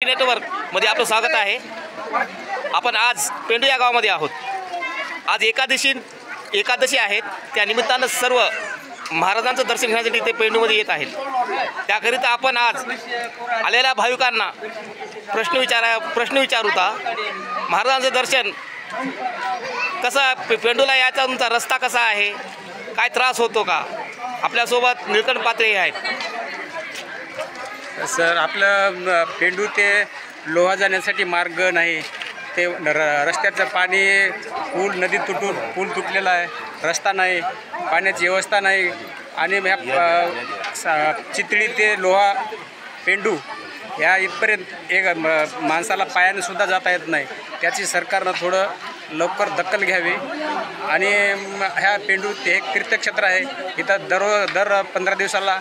नेटवर्कमध्ये आपलं स्वागत आहे। आपण आज पेंडू या गावामध्ये आहोत। आज एकादशी आहेत, त्या निमित्तानं सर्व महाराजांचं दर्शन घेण्यासाठी ते पेंडूमध्ये येत आहेत। त्याकरिता आपण आज आलेल्या भाविकांना प्रश्न विचारूता महाराजांचं दर्शन कसं, पेंडूला यायचा तुमचा रस्ता कसा आहे, काय त्रास होतो का? आपल्यासोबत निळकंठ पात्रे आहेत। सर, आपलं पेंडू ते लोहा जाण्यासाठी मार्ग नाही, ते रस्त्याचं पाणी पूल नदीत पूल तुटलेला आहे, रस्ता नाही, पाण्याची व्यवस्था नाही आणि चितळी ते लोहा पेंडू या इथपर्यंत एक माणसाला पायाने सुद्धा जाता येत नाही। त्याची सरकारनं थोडं लवकर दखल घ्यावी आणि ह्या पेंडू ते एक तीर्थक्षेत्र आहे। इथं दर 15 दिवसाला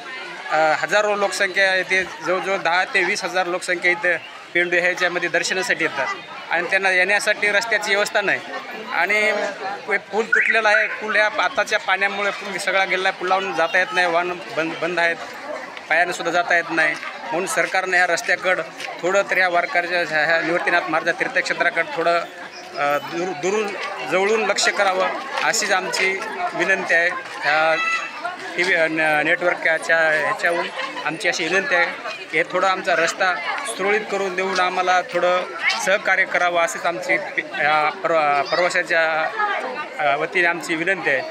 हजारो लोकसंख्या येते, जवळजवळ 10 ते 20 हजार लोकसंख्या इथं पेंडू ह्याच्यामध्ये दर्शनासाठी येतात आणि त्यांना येण्यासाठी रस्त्याची व्यवस्था नाही आणि पूल तुटलेला आहे। पूल ह्या आताच्या पाण्यामुळे पूल सगळा गेला आहे, पुलावरून जाता येत नाही, वाहन बंद आहेत, पायाने सुद्धा जाता येत नाही। म्हणून सरकारनं ह्या रस्त्याकडं थोडं तर ह्या वारकऱ्याच्या ह्या निवृत्तीनाथ महाराज तीर्थक्षेत्राकडं थोडं जवळून लक्ष करावं अशीच आमची विनंती आहे। ह्या TV नेटवर्कच्या ह्याच्यावरून आमची अशी विनंती आहे, हे थोडं आमचा रस्ता सुरळीत करून देऊन आम्हाला थोडं सहकार्य करावं अशीच आमची प्रवासाच्या वतीने आमची विनंती आहे।